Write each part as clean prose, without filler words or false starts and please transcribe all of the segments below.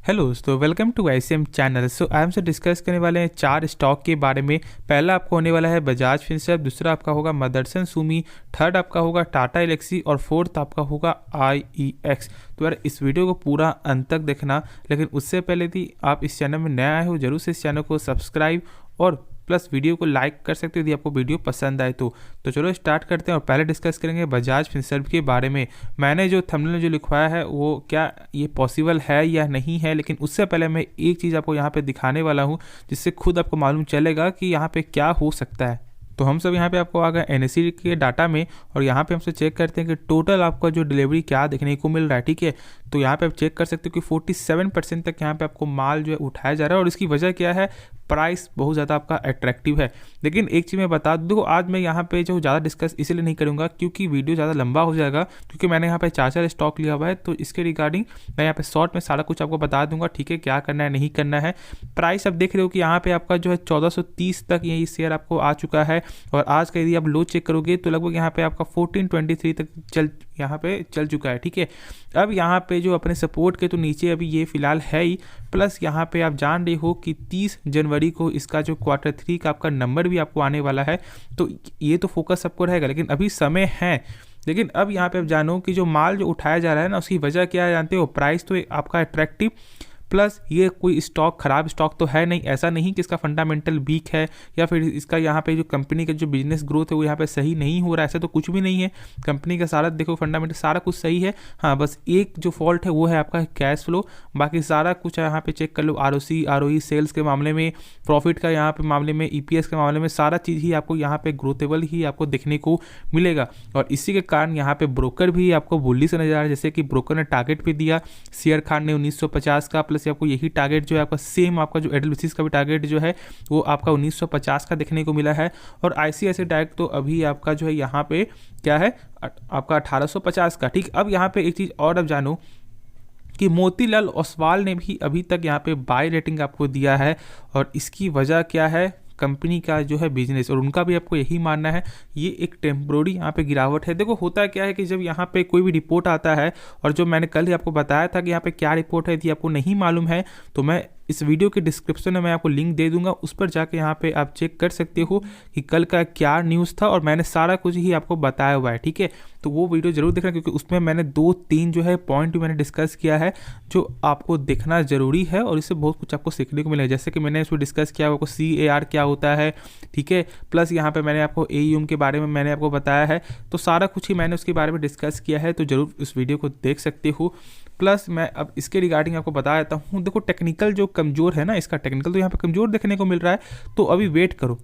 Hello दोस्तों, welcome to ICM channel. सो आई हमसे discuss करने वाले हैं 4 स्टॉक के बारे में। पहला आपको होने वाला है बजाज फिनसर्व, दूसरा आपका होगा मदरसन सुमी, थर्ड आपका होगा टाटा एलेक्सी और फोर्थ आपका होगा आईईएक्स। तो यार इस वीडियो को पूरा अंत तक देखना, लेकिन उससे पहले यदि आप इस चैनल में नए आए हो जरूर से इस चैनल को सब्सक्राइब और प्लस वीडियो को लाइक कर सकते हो यदि आपको वीडियो पसंद आए तो चलो स्टार्ट करते हैं। और पहले डिस्कस करेंगे बजाज फिनसर्व के बारे में। मैंने जो थंबनेल में जो लिखवाया है वो क्या ये पॉसिबल है या नहीं है, लेकिन उससे पहले मैं एक चीज़ आपको यहाँ पे दिखाने वाला हूँ जिससे खुद आपको मालूम चलेगा कि यहाँ पे क्या हो सकता है। तो हम सब यहाँ पे आपको आ गए एनएससी के डाटा में और यहाँ पे हमसे चेक करते हैं कि टोटल आपका जो डिलीवरी क्या देखने को मिल रहा है। ठीक है, तो यहाँ पे आप चेक कर सकते हो कि 47% तक यहाँ पे आपको माल जो है उठाया जा रहा है। और इसकी वजह क्या है? प्राइस बहुत ज़्यादा आपका अट्रैक्टिव है। लेकिन एक चीज़ मैं बता दूँ, आज मैं यहाँ पे जो ज़्यादा डिस्कस इसलिए नहीं करूँगा क्योंकि वीडियो ज़्यादा लंबा हो जाएगा, क्योंकि मैंने यहाँ पे 4 स्टॉक लिया हुआ है। तो इसके रिगार्डिंग मैं यहाँ पे शॉर्ट में सारा कुछ आपको बता दूंगा। ठीक है, क्या करना है नहीं करना है। प्राइस आप देख रहे हो कि यहाँ पे आपका जो है 1430 तक यही शेयर आपको आ चुका है। और आज का यदि आप लो चेक करोगे तो लगभग यहाँ पे आपका 1423 तक यहाँ पे चल चुका है। ठीक है, अब यहाँ पे जो अपने सपोर्ट के तो नीचे अभी ये फिलहाल है ही, प्लस यहाँ पे आप जान रहे हो कि 30 जनवरी को इसका जो Q3 का आपका नंबर भी आपको आने वाला है। तो ये तो फोकस सबको रहेगा, लेकिन अभी समय है। लेकिन अब यहाँ पे आप जानो कि जो माल जो उठाया जा रहा है ना, उसकी वजह क्या है जानते हो? प्राइस तो आपका अट्रैक्टिव, प्लस ये कोई स्टॉक खराब स्टॉक तो है नहीं। ऐसा नहीं कि इसका फंडामेंटल वीक है या फिर इसका यहाँ पे जो कंपनी का जो बिजनेस ग्रोथ है वो यहाँ पे सही नहीं हो रहा है, ऐसा तो कुछ भी नहीं है। कंपनी का सारा देखो फंडामेंटल सारा कुछ सही है। हाँ, बस एक जो फॉल्ट है वो है आपका कैश फ्लो, बाकी सारा कुछ यहाँ पे चेक कर लो। आरओसी आरओई सेल्स के मामले में, प्रॉफिट का यहाँ पे मामले में, ईपीएस के मामले में सारा चीज़ ही आपको यहाँ पे ग्रोथेबल ही आपको देखने को मिलेगा। और इसी के कारण यहाँ पे ब्रोकर भी आपको बुलिश नजर आ रहा है। जैसे कि ब्रोकर ने टारगेट भी दिया शेयर खान ने 1950 का, प्लस आपको यही टारगेट जो है आपका सेम आपका जो एडलबिसिस का भी टारगेट जो है वो आपका 1950 का देखने को मिला है। और आईसीआईसीआई डायरेक्ट तो अभी आपका जो है यहाँ पे क्या है आपका 1850 का। ठीक, अब यहाँ पे एक चीज़ और अब जानो कि मोतीलाल ओसवाल ने भी अभी तक यहाँ पे बाय रेटिंग आपको दिया है। और इसकी वजह क्या है? कंपनी का जो है बिजनेस, और उनका भी आपको यही मानना है ये एक टेम्प्रोरी यहाँ पे गिरावट है। देखो होता क्या है कि जब यहाँ पे कोई भी रिपोर्ट आता है, और जो मैंने कल ही आपको बताया था कि यहाँ पे क्या रिपोर्ट है, यदि आपको नहीं मालूम है तो मैं इस वीडियो के डिस्क्रिप्शन में मैं आपको लिंक दे दूंगा, उस पर जाके यहाँ पे आप चेक कर सकते हो कि कल का क्या न्यूज़ था। और मैंने सारा कुछ ही आपको बताया हुआ है। ठीक है, तो वो वीडियो जरूर देखना, क्योंकि उसमें मैंने 2-3 जो है पॉइंट भी मैंने डिस्कस किया है जो आपको देखना जरूरी है और इससे बहुत कुछ आपको सीखने को मिलेगा। जैसे कि मैंने इसमें डिस्कस किया आपको CAR क्या होता है। ठीक है, प्लस यहाँ पे मैंने आपको AUM के बारे में मैंने आपको बताया है। तो सारा कुछ ही मैंने उसके बारे में डिस्कस किया है, तो जरूर उस वीडियो को देख सकते हो। प्लस मैं अब इसके रिगार्डिंग आपको बता देता हूँ। देखो टेक्निकल जो कमज़ोर है ना, इसका टेक्निकल तो यहाँ पे कमज़ोर देखने को मिल रहा है, तो अभी वेट करो।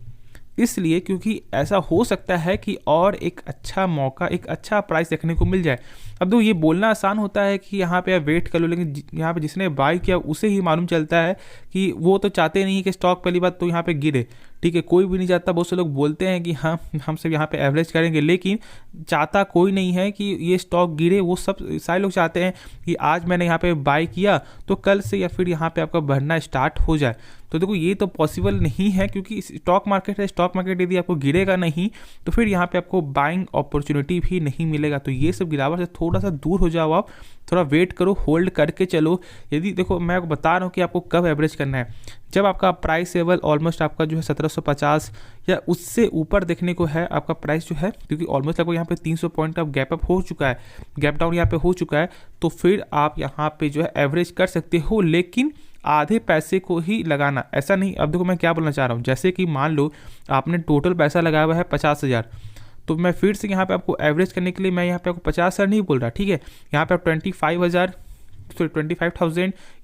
इसलिए क्योंकि ऐसा हो सकता है कि और एक अच्छा मौका, एक अच्छा प्राइस देखने को मिल जाए। अब तो ये बोलना आसान होता है कि यहाँ पे आप वेट कर लो, लेकिन यहाँ पे जिसने बाय किया उसे ही मालूम चलता है कि वो तो चाहते नहीं कि स्टॉक पहली बात तो यहाँ पे गिरे। ठीक है, कोई भी नहीं चाहता। बहुत से लोग बोलते हैं कि हाँ हम सब यहाँ पे एवरेज करेंगे, लेकिन चाहता कोई नहीं है कि ये स्टॉक गिरे। वो सब सारे लोग चाहते हैं कि आज मैंने यहाँ पे बाय किया तो कल से या फिर यहाँ पे आपका बढ़ना स्टार्ट हो जाए। तो देखो ये तो पॉसिबल नहीं है, क्योंकि स्टॉक मार्केट है। स्टॉक मार्केट यदि आपको गिरेगा नहीं तो फिर यहाँ पे आपको बाइंग अपॉर्चुनिटी भी नहीं मिलेगा। तो ये सब गिरावट से थोड़ा सा दूर हो जाओ, आप थोड़ा वेट करो, होल्ड करके चलो। यदि देखो मैं आपको बता रहा हूँ कि आपको कब एवरेज करना है, जब आपका प्राइस लेवल ऑलमोस्ट आपका जो है 1750 या उससे ऊपर देखने को है आपका प्राइस जो है, क्योंकि ऑलमोस्ट आपको यहाँ पे 300 पॉइंट का गैप अप हो चुका है, गैप डाउन यहाँ पे हो चुका है। तो फिर आप यहाँ पे जो है एवरेज कर सकते हो, लेकिन आधे पैसे को ही लगाना। ऐसा नहीं, अब देखो मैं क्या बोलना चाह रहा हूँ, जैसे कि मान लो आपने टोटल पैसा लगाया हुआ है 50,000, तो मैं फिर से यहाँ पे आपको एवरेज करने के लिए मैं यहाँ पे आपको 50,000 नहीं बोल रहा। ठीक है, यहाँ पे आप 25,000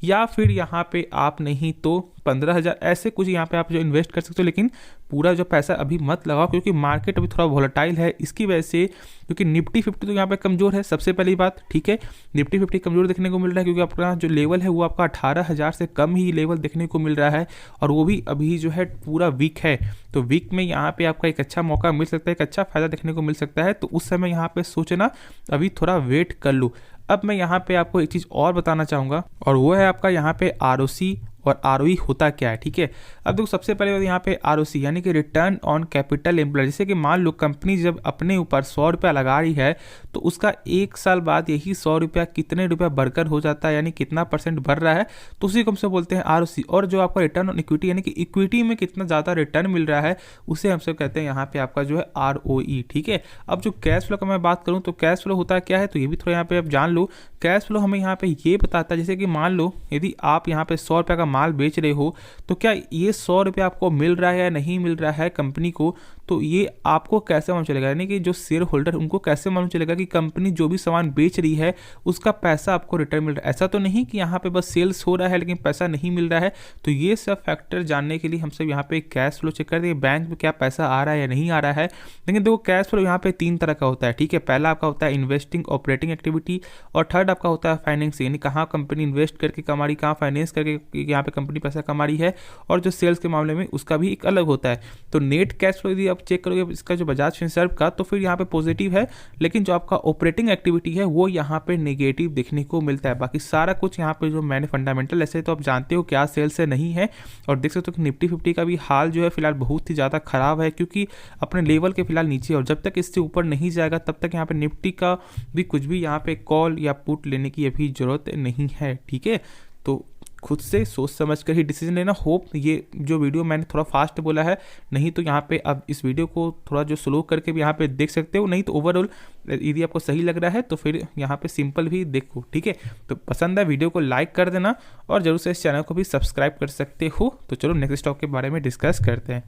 या फिर यहाँ पे आप नहीं तो 15,000 ऐसे कुछ यहाँ पे आप जो इन्वेस्ट कर सकते हो। लेकिन पूरा जो पैसा अभी मत लगाओ, क्योंकि मार्केट अभी थोड़ा वोलेटाइल है। इसकी वजह से क्योंकि निफ्टी 50 तो यहाँ पे कमज़ोर है, सबसे पहली बात। ठीक है, निफ्टी 50 कमज़ोर देखने को मिल रहा है, क्योंकि आपका जो लेवल है वो आपका 18,000 से कम ही लेवल देखने को मिल रहा है, और वो भी अभी जो है पूरा वीक है। तो वीक में यहाँ पे आपका एक अच्छा मौका मिल सकता है, एक अच्छा फायदा देखने को मिल सकता है। तो उस समय यहाँ पे सोचना, अभी थोड़ा वेट कर लो। अब मैं यहाँ पे आपको एक चीज़ और बताना चाहूँगा, और वो है आपका यहाँ पे आरओसी और आरओई होता क्या है, ठीक है। अब देखो सबसे पहले यहाँ पे आरओसी यानी कि रिटर्न ऑन कैपिटल एम्प्लॉय। जैसे कि मान लो कंपनी जब अपने ऊपर 100 रुपया लगा रही है तो उसका 1 साल बाद यही 100 रुपया कितने रुपया बढ़कर हो जाता है, यानी कितना परसेंट बढ़ रहा है, तो उसी को हमसे बोलते हैं आरओसी। और जो आपका रिटर्न ऑन इक्विटी यानी कि इक्विटी में कितना ज़्यादा रिटर्न मिल रहा है उसे हमसे कहते हैं यहाँ पे आपका जो है आरओई, ठीक है। अब जो कैश फ्लो का मैं बात करूँ तो कैश फ्लो होता क्या है, तो ये भी थोड़ा यहाँ पे आप जान लो। कैश फ्लो हमें यहाँ पे ये बताता है, जैसे कि मान लो यदि आप यहाँ पे 100 रुपये का माल बेच रहे हो तो क्या ये 100 रुपये आपको मिल रहा है या नहीं मिल रहा है कंपनी को, तो ये आपको कैसे मालूम चलेगा, यानी कि जो शेयर होल्डर उनको कैसे मालूम चलेगा कि कंपनी जो भी सामान बेच रही है उसका पैसा आपको रिटर्न मिल रहा है। ऐसा तो नहीं कि यहाँ पे बस सेल्स हो रहा है लेकिन पैसा नहीं मिल रहा है। तो ये सब फैक्टर जानने के लिए हम सब यहाँ पे कैश फ्लो चेक करते हैं, बैंक में क्या पैसा आ रहा है या नहीं आ रहा है। लेकिन देखो कैश फ्लो यहाँ पे 3 तरह का होता है, ठीक है। पहला आपका होता है इन्वेस्टिंग ऑपरेटिंग एक्टिविटी, और थर्ड आपका होता है फाइनेंसिंग, यानी कहाँ कंपनी इन्वेस्ट करके कमा रही, कहाँ फाइनेंस करके यहाँ पे कंपनी पैसा कमा रही है, और जो सेल्स के मामले में उसका भी एक अलग होता है। तो नेट कैश फ्लो यदि आप चेक करोगे इसका जो बजाज फिनसर्व का, तो फिर यहाँ पे पॉजिटिव है, लेकिन जो आपका ऑपरेटिंग एक्टिविटी है वो यहाँ पे नेगेटिव देखने को मिलता है। बाकी सारा कुछ यहाँ पे जो मैंने फंडामेंटल ऐसे तो आप जानते हो क्या सेल्स है नहीं है। और देख सकते हो कि निफ्टी 50 का भी हाल जो है फिलहाल बहुत ही ज़्यादा खराब है, क्योंकि अपने लेवल के फिलहाल नीचे, और जब तक इससे ऊपर नहीं जाएगा तब तक यहाँ पे निफ्टी का भी कुछ भी यहाँ पे कॉल या पुट लेने की अभी जरूरत नहीं है, ठीक है। तो खुद से सोच समझ कर ही डिसीजन लेना। होप ये जो वीडियो मैंने थोड़ा फास्ट बोला है, नहीं तो यहाँ पे अब इस वीडियो को थोड़ा जो स्लो करके भी यहाँ पे देख सकते हो, नहीं तो ओवरऑल यदि आपको सही लग रहा है तो फिर यहाँ पे सिंपल भी देखो, ठीक है। तो पसंद है वीडियो को लाइक कर देना, और जरूर से इस चैनल को भी सब्सक्राइब कर सकते हो। तो चलो नेक्स्ट स्टॉक के बारे में डिस्कस करते हैं।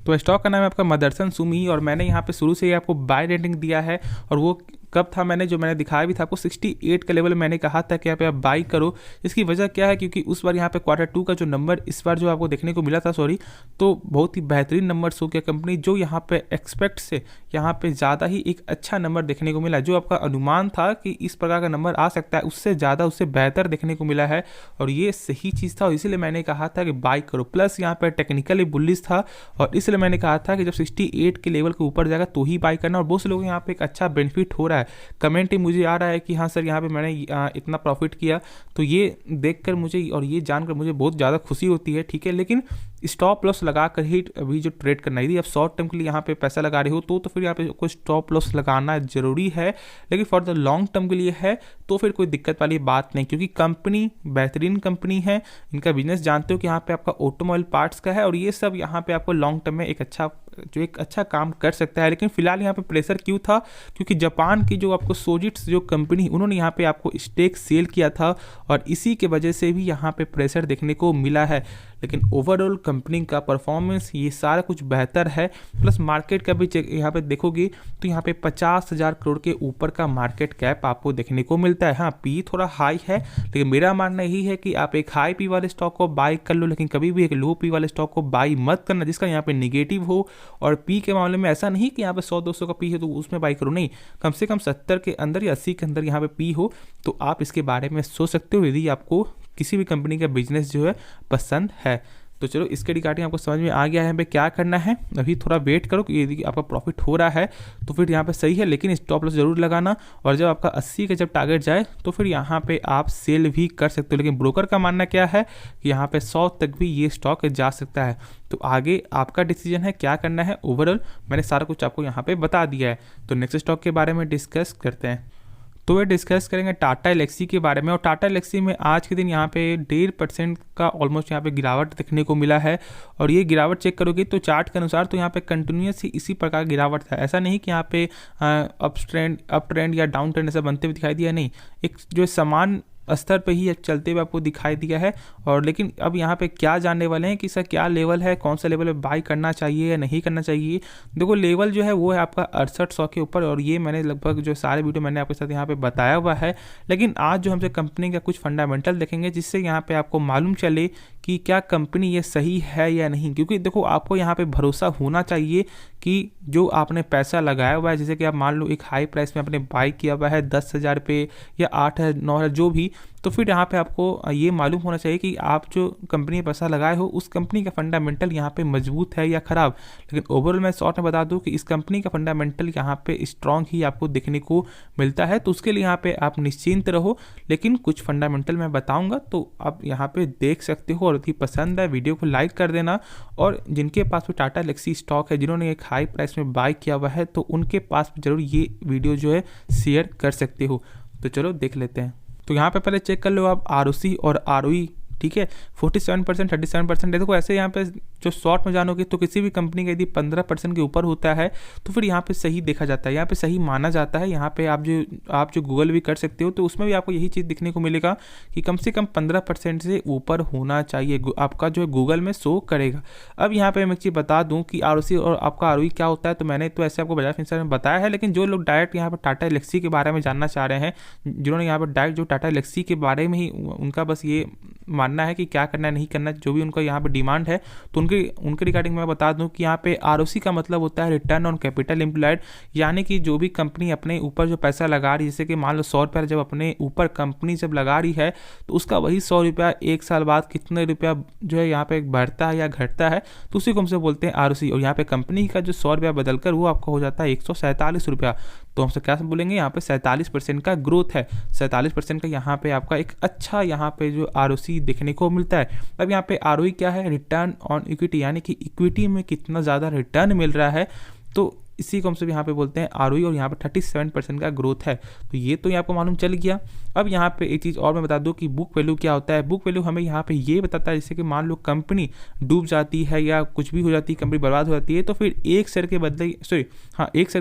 तो स्टॉक का नाम है आपका मदरसन सुमी, और मैंने यहाँ पे शुरू से ही आपको बाय रेटिंग दिया है, और वो कब था मैंने दिखाया भी था आपको 68 का लेवल मैंने कहा था कि यहाँ पे आप बाई करो। इसकी वजह क्या है, क्योंकि उस बार यहाँ पे Q2 का जो नंबर इस बार जो आपको देखने को मिला था तो बहुत ही बेहतरीन नंबर शो किया कंपनी, जो यहाँ पे एक्सपेक्ट से यहाँ पे ज़्यादा ही एक अच्छा नंबर देखने को मिला। जो आपका अनुमान था कि इस प्रकार का नंबर आ सकता है उससे ज़्यादा, उससे बेहतर देखने को मिला है, और ये सही चीज़ था, और इसीलिए मैंने कहा था कि बाई करो। प्लस यहाँ पे टेक्निकली बुलिश था, और इसलिए मैंने कहा था कि जब 68 के लेवल के ऊपर जाएगा तो ही बाई करना, और बहुत से लोग यहाँ पे एक अच्छा बेनिफिट हो रहा है। कमेंट ही मुझे आ रहा है कि हाँ सर यहाँ पे मैंने इतना प्रॉफिट किया, तो ये देखकर मुझे और ये जानकर मुझे बहुत ज़्यादा खुशी होती है, ठीक है। लेकिन स्टॉप लॉस लगा कर ही अभी जो ट्रेड करना है, यदि आप शॉर्ट टर्म के लिए यहाँ पे पैसा लगा रहे हो तो फिर यहाँ पे कोई स्टॉप लॉस लगाना जरूरी है। लेकिन फॉर द लॉन्ग टर्म के लिए है तो फिर कोई दिक्कत वाली बात नहीं, क्योंकि कंपनी बेहतरीन कंपनी है, इनका बिजनेस जानते हो कि यहाँ पे आपका ऑटोमोबाइल पार्ट्स का है, और ये सब यहाँ पे आपको लॉन्ग टर्म में एक अच्छा काम कर सकता है। लेकिन फिलहाल यहाँ पे प्रेशर क्यों था, क्योंकि जापान की जो आपको सोजिट्स जो कंपनी उन्होंने यहाँ पे आपको स्टेक सेल किया था, और इसी के वजह से भी यहाँ पे प्रेशर देखने को मिला है। लेकिन ओवरऑल कंपनी का परफॉर्मेंस ये सारा कुछ बेहतर है। प्लस मार्केट का भी यहाँ पे देखोगे तो यहाँ पे 50,000 करोड़ के ऊपर का मार्केट कैप आपको देखने को मिलता है। हाँ, पी थोड़ा हाई है, लेकिन मेरा मानना यही है कि आप एक हाई पी वाले स्टॉक को बाई कर लो, लेकिन कभी भी एक लो पी वाले स्टॉक को बाई मत करना जिसका यहाँ पे निगेटिव हो। और पी के मामले में ऐसा नहीं कि यहाँ पे 100-200 का पी है तो उसमें बाई करो, नहीं, कम से कम 70 के अंदर या 80 के अंदर यहाँ पे पी हो तो आप इसके बारे में सोच सकते हो, यदि आपको किसी भी कंपनी का बिजनेस जो है पसंद है। तो चलो इसके रिगार्डिंग आपको समझ में आ गया है हमें क्या करना है। अभी थोड़ा वेट करो कि यदि आपका प्रॉफिट हो रहा है तो फिर यहाँ पे सही है, लेकिन स्टॉप लॉस जरूर लगाना, और जब आपका 80 का जब टारगेट जाए तो फिर यहाँ पे आप सेल भी कर सकते हो। लेकिन ब्रोकर का मानना क्या है कि यहाँ पे 100 तक भी ये स्टॉक जा सकता है। तो आगे आपका डिसीजन है क्या करना है। ओवरऑल मैंने सारा कुछ आपको यहाँ पे बता दिया है। तो नेक्स्ट स्टॉक के बारे में डिस्कस करते हैं। तो वे डिस्कस करेंगे टाटा एलेक्सी के बारे में, और टाटा एलेक्सी में आज के दिन यहाँ पे 1.5% का ऑलमोस्ट यहाँ पे गिरावट देखने को मिला है। और ये गिरावट चेक करोगे तो चार्ट के अनुसार तो यहाँ पे कंटिन्यूस ही इसी प्रकार गिरावट था, ऐसा नहीं कि यहाँ पे अप ट्रेंड या डाउन ट्रेंड ऐसा बनते हुए दिखाई दिया, नहीं, एक जो समान स्तर पे ही चलते हुए आपको दिखाई दिया है। और लेकिन अब यहाँ पे क्या जानने वाले हैं कि सर क्या लेवल है, कौन सा लेवल पे बाई करना चाहिए या नहीं करना चाहिए। देखो लेवल जो है वो है आपका 6800 के ऊपर, और ये मैंने लगभग जो सारे वीडियो मैंने आपके साथ यहाँ पे बताया हुआ है। लेकिन आज जो हमसे कंपनी का कुछ फंडामेंटल देखेंगे जिससे यहाँ पे आपको मालूम चले कि क्या कंपनी ये सही है या नहीं। क्योंकि देखो आपको यहाँ पे भरोसा होना चाहिए कि जो आपने पैसा लगाया हुआ है, जैसे कि आप मान लो एक हाई प्राइस में आपने बाई किया हुआ है 10,000 पे या 8,000 9,000 जो भी, तो फिर यहाँ पे आपको ये मालूम होना चाहिए कि आप जो कंपनी में पैसा लगाए हो उस कंपनी का फंडामेंटल यहाँ पे मजबूत है या ख़राब। लेकिन ओवरऑल मैं शॉर्ट में बता दूँ कि इस कंपनी का फंडामेंटल यहाँ पे स्ट्रॉन्ग ही आपको देखने को मिलता है, तो उसके लिए यहाँ पे आप निश्चिंत रहो। लेकिन कुछ फंडामेंटल मैं बताऊँगा तो आप यहाँ पे देख सकते हो, और यदि पसंद है वीडियो को लाइक कर देना। और जिनके पास भी टाटा एलेक्सी स्टॉक है, जिन्होंने एक हाई प्राइस में बाय किया हुआ है, तो उनके पास भी जरूर ये वीडियो जो है शेयर कर सकते हो। तो चलो देख लेते हैं। तो यहाँ पे पहले चेक कर लो आप ROC और ROE, ठीक है। 47%, 37% है। देखो ऐसे यहाँ पे जो शॉर्ट में जानोगे तो किसी भी कंपनी का यदि 15% के ऊपर होता है तो फिर यहाँ पे सही देखा जाता है, यहाँ पे सही माना जाता है। यहाँ पे आप जो गूगल भी कर सकते हो तो उसमें भी आपको यही चीज़ दिखने को मिलेगा कि कम से कम 15% से ऊपर होना चाहिए, आपका जो है गूगल में शो करेगा। अब यहाँ पे मैं एक चीज़ बता दूँ कि ROC और आपका ROE क्या होता है, तो मैंने तो ऐसे आपको बजाज फिनसर्व में बताया है। लेकिन जो लोग डायरेक्ट यहाँ पर टाटा एलेक्सी के बारे में जानना चाह रहे हैं, जिन्होंने यहाँ पर डायरेक्ट जो टाटा एलेक्सी के बारे में ही उनका बस ये मानना है कि क्या करना है नहीं करना, जो भी उनका यहाँ पे डिमांड है, तो उनके रिगार्डिंग मैं बता दूं कि यहाँ पे ROC का मतलब होता है रिटर्न ऑन कैपिटल एम्प्लॉयड। यानी कि जो भी कंपनी अपने ऊपर जो पैसा लगा रही है, जैसे कि मान लो 100 रुपया जब अपने ऊपर कंपनी जब लगा रही है तो उसका वही 100 रुपया एक साल बाद कितने रुपया जो है यहाँ पे बढ़ता है या घटता है, तो उसी को हमसे बोलते हैं ROC। और यहाँ पे कंपनी का जो 100 रुपया बदलकर वो आपका हो जाता है 147 रुपया। तो हमसे क्या बोलेंगे, यहाँ पे 47% का ग्रोथ है, 47% का यहाँ पे आपका एक अच्छा यहाँ पे जो ROC देखने को मिलता है। अब यहाँ पे ROE क्या है, रिटर्न ऑन इक्विटी, यानी कि इक्विटी में कितना ज़्यादा रिटर्न मिल रहा है, तो इसी को हम सब यहाँ पे बोलते हैं ROE। और यहाँ पे 37% का ग्रोथ है। तो ये तो आपको मालूम चल गया। अब यहाँ पे एक चीज़ और मैं बता दूँ कि बुक वैल्यू क्या होता है। बुक वैल्यू हमें यहाँ पे ये बताता है, जैसे कि मान लो कंपनी डूब जाती है या कुछ भी हो जाती है, कंपनी बर्बाद हो जाती है, तो फिर एक शेयर के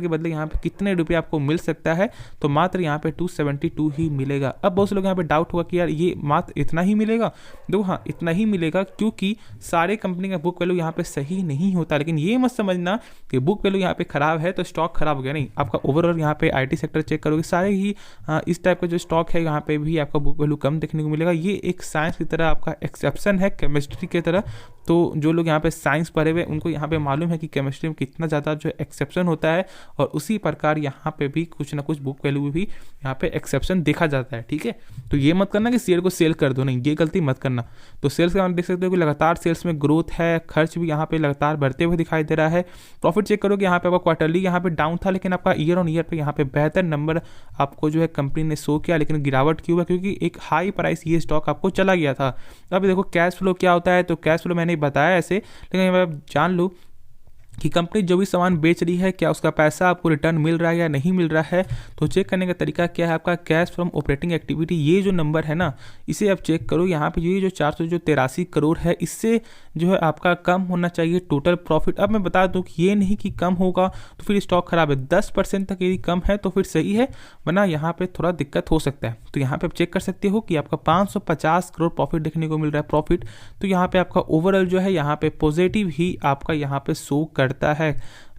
बदले यहाँ पे कितने रुपये आपको मिल सकता है, तो मात्र यहाँ पे 272 ही मिलेगा। अब बहुत से लोग यहाँ पे डाउट हुआ कि यार ये मात्र इतना ही मिलेगा। देखो हाँ, इतना ही मिलेगा, क्योंकि सारे कंपनी का बुक वैल्यू यहाँ पे सही नहीं होता। लेकिन ये मत समझना कि बुक वैल्यू यहाँ पे खराब है तो स्टॉक खराब हो गया, नहीं। आपका ओवरऑल यहाँ पे IT सेक्टर चेक करोगे, सारे ही इस टाइप का जो स्टॉक है यहाँ पे भी आपका बुक वैल्यू कम देखने को मिलेगा। ये एक साइंस की तरह आपका एक्सेप्शन है, केमिस्ट्री की तरह। तो जो लोग यहाँ पे साइंस पढ़े हुए उनको यहाँ पे मालूम है कि केमिस्ट्री में कितना ज़्यादा जो एक्सेप्शन होता है, और उसी प्रकार यहाँ पे भी कुछ ना कुछ बुक वैल्यू भी यहाँ पे एक्सेप्शन देखा जाता है, ठीक है। तो ये मत करना कि शेयर को सेल कर दो, नहीं, ये गलती मत करना। तो सेल्स का देख सकते हो कि लगातार सेल्स में ग्रोथ है, खर्च भी यहाँ पे लगातार बढ़ते हुए दिखाई दे रहा है। प्रॉफिट चेक करोगे यहाँ पे आपका क्वार्टरली यहाँ पे डाउन था, लेकिन आपका ईयर ऑन ईयर पे यहाँ पे बेहतर नंबर आपको जो है कंपनी ने शो किया। लेकिन गिरावट क्यों हुआ, क्योंकि एक हाई प्राइस ये स्टॉक आपको चला गया था। अब देखो कैश फ्लो क्या होता है, तो कैश फ्लो मैंने बताया ऐसे, लेकिन आप जान लो कि कंपनी जो भी सामान बेच रही है क्या उसका पैसा आपको रिटर्न मिल रहा है या नहीं मिल रहा है। तो चेक करने का तरीका क्या है, आपका कैश फ्रॉम ऑपरेटिंग एक्टिविटी, ये जो नंबर है ना, इसे आप चेक करो। यहाँ पे ये जो 483 करोड़ है, इससे जो है आपका कम होना चाहिए टोटल प्रॉफिट। अब मैं बता दूं कि ये नहीं कि कम होगा तो फिर स्टॉक खराब है, 10% तक यदि कम है तो फिर सही है, वरना यहाँ पे थोड़ा दिक्कत हो सकता है। तो यहाँ पे आप चेक कर सकते हो कि आपका 550 करोड़ प्रॉफिट देखने को मिल रहा है प्रॉफिट। तो यहाँ पे आपका ओवरऑल जो है यहाँ पे पॉजिटिव ही आपका यहाँ पे शो करता है,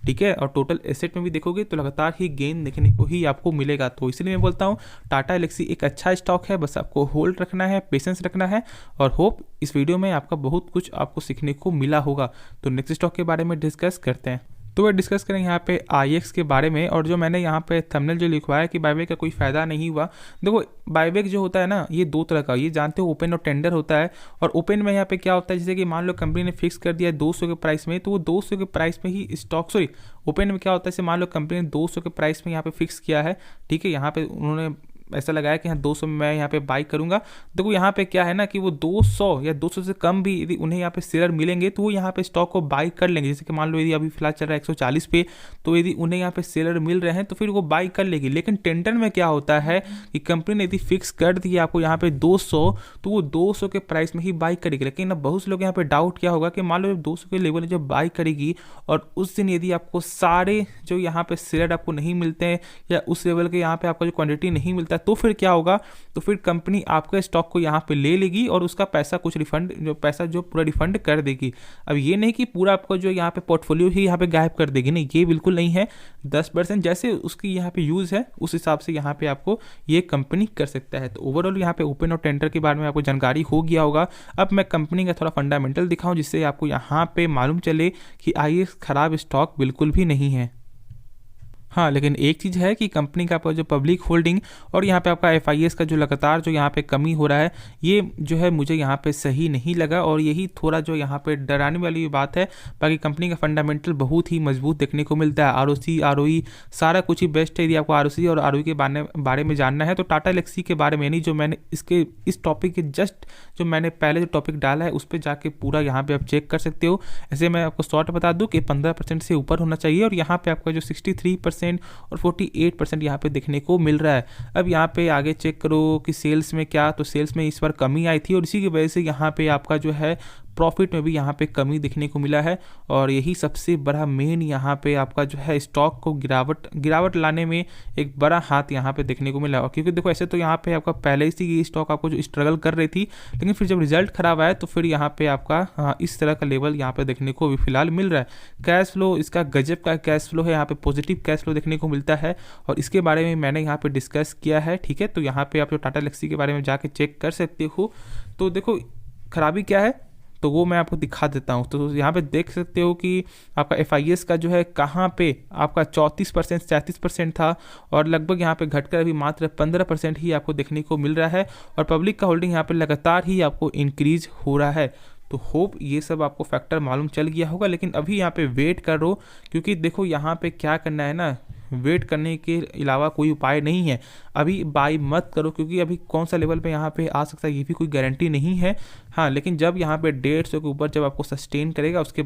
ठीक है। और टोटल एसेट में भी देखोगे तो लगातार ही गेन देखने को ही आपको मिलेगा। तो इसलिए मैं बोलता हूँ टाटा एलेक्सी एक अच्छा स्टॉक है, बस आपको होल्ड रखना है, पेशेंस रखना है। और होप इस वीडियो में आपका बहुत कुछ आपको सीखने को मिला होगा। तो नेक्स्ट स्टॉक के बारे में डिस्कस करते हैं। तो वह डिस्कस करेंगे यहाँ पे IEX के बारे में। और जो मैंने यहाँ पे थंबनेल जो लिखवाया कि बायबैक का कोई फ़ायदा नहीं हुआ, देखो बायबैक जो होता है ना, ये दो तरह का, ये जानते हो, ओपन और टेंडर होता है। और ओपन में यहाँ पे क्या होता है, जैसे कि मान लो कंपनी ने फिक्स कर दिया 200 के प्राइस में, तो वो 200 के प्राइस में ही स्टॉक, ओपन में क्या होता है, जैसे मान लो कंपनी ने 200 के प्राइस में यहाँ पे फिक्स किया है, ठीक है। यहाँ पे उन्होंने ऐसा लगाया कि हाँ 200 में मैं यहाँ पे बाई करूंगा। देखो यहाँ पे क्या है ना कि वो 200 या 200 से कम भी यदि उन्हें यहाँ पे शेयर मिलेंगे तो वो यहाँ पे स्टॉक को बाई कर लेंगे। जैसे कि मान लो यदि अभी फिलहाल चल रहा है 140 पे, तो यदि उन्हें यहाँ पे शेयर मिल रहे हैं तो फिर वो बाई कर लेगी। लेकिन टेंडर में क्या होता है कि कंपनी ने यदि फिक्स कर दिया आपको यहाँ पे 200, तो वो 200 के प्राइस में ही बाई करेगी। लेकिन अब बहुत से लोग यहाँ पे डाउट क्या होगा कि मान लो 200 के लेवल जब बाई करेगी और उस दिन यदि आपको सारे जो यहाँ पे शेयर आपको नहीं मिलते हैं या उस लेवल के यहाँ पे आपका जो क्वांटिटी नहीं मिलता, तो फिर क्या होगा, तो फिर कंपनी आपके स्टॉक को यहाँ पे ले लेगी और उसका पैसा कुछ रिफंड, जो पैसा जो पूरा रिफंड कर देगी। अब ये नहीं कि पूरा आपको जो यहाँ पे पोर्टफोलियो ही यहाँ पे गायब कर देगी, नहीं, ये बिल्कुल नहीं है। 10% जैसे उसकी यहाँ पे यूज़ है उस हिसाब से यहाँ पे आपको ये कंपनी कर सकता है। तो ओवरऑल यहाँ पे ओपन और टेंडर के बारे में आपको जानकारी हो गया होगा। अब मैं कंपनी का थोड़ा फंडामेंटल दिखाऊं जिससे आपको यहाँ पे मालूम चले कि IEX खराब स्टॉक बिल्कुल भी नहीं है। हाँ, लेकिन एक चीज़ है कि कंपनी का आपका जो पब्लिक होल्डिंग और यहाँ पे आपका एफआईएस का जो लगातार जो यहाँ पे कमी हो रहा है, ये जो है मुझे यहाँ पे सही नहीं लगा और यही थोड़ा जो यहाँ पे डराने वाली बात है। बाकी कंपनी का फंडामेंटल बहुत ही मजबूत देखने को मिलता है। आरओसी, आरओई सारा कुछ ही बेस्ट है। यदि आपको आरओसी और आरओई के बारे में जानना है तो टाटा एल्क्सी के बारे में नहीं, जो मैंने इस टॉपिक के जस्ट जो मैंने पहले जो टॉपिक डाला है उस पर जाके पूरा यहाँ पे आप चेक कर सकते हो। ऐसे मैं आपको शॉर्ट बता दूँ कि 15% से ऊपर होना चाहिए और यहाँ पे आपका जो 63% और 48% यहाँ पे देखने को मिल रहा है। अब यहाँ पे आगे चेक करो कि सेल्स में क्या, तो सेल्स में इस बार कमी आई थी और इसी की वजह से यहाँ पे आपका जो है प्रॉफिट में भी यहाँ पे कमी देखने को मिला है और यही सबसे बड़ा मेन यहाँ पे आपका जो है स्टॉक को गिरावट लाने में एक बड़ा हाथ यहाँ पे देखने को मिला। और क्योंकि देखो ऐसे तो यहाँ पे आपका पहले से ये स्टॉक आपको जो स्ट्रगल कर रही थी, लेकिन फिर जब रिजल्ट खराब आया तो फिर यहाँ पे आपका इस तरह का लेवल यहाँ पे देखने को भी फिलहाल मिल रहा है। कैश फ्लो इसका गजब का कैश फ्लो है, यहाँ पे पॉजिटिव कैश फ्लो देखने को मिलता है और इसके बारे में मैंने यहाँ पे डिस्कस किया है। ठीक है, तो यहाँ पे आप जो टाटा एल्क्सी के बारे में जाके चेक कर सकते हो। तो देखो खराबी क्या है तो वो मैं आपको दिखा देता हूँ। तो यहाँ पे देख सकते हो कि आपका एफआईएस का जो है कहाँ पे आपका 34% 37% था और लगभग यहाँ पे घटकर अभी मात्र 15% ही आपको देखने को मिल रहा है और पब्लिक का होल्डिंग यहाँ पे लगातार ही आपको इंक्रीज हो रहा है। तो होप ये सब आपको फैक्टर मालूम चल गया होगा, लेकिन अभी यहाँ पे वेट करो क्योंकि देखो यहाँ पे क्या करना है ना, वेट करने के अलावा कोई उपाय नहीं है। अभी बाई मत करो क्योंकि अभी कौन सा लेवल पे यहाँ पे आ सकता है ये भी कोई गारंटी नहीं है। हाँ, लेकिन जब यहाँ पे 150 के ऊपर जब आपको सस्टेन करेगा उसके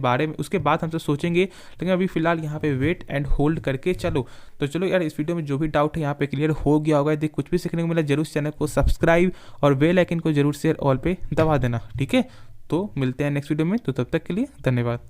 बाद हमसे सोचेंगे, लेकिन अभी फिलहाल यहाँ पे वेट एंड होल्ड करके चलो। तो चलो यार, इस वीडियो में जो भी डाउट है यहाँ पे क्लियर हो गया होगा। यदि कुछ भी सीखने को मिला जरूर चैनल को सब्सक्राइब और बेल आइकन को जरूर शेयर ऑल पे दबा देना। ठीक है, तो मिलते हैं नेक्स्ट वीडियो में, तो तब तक के लिए धन्यवाद।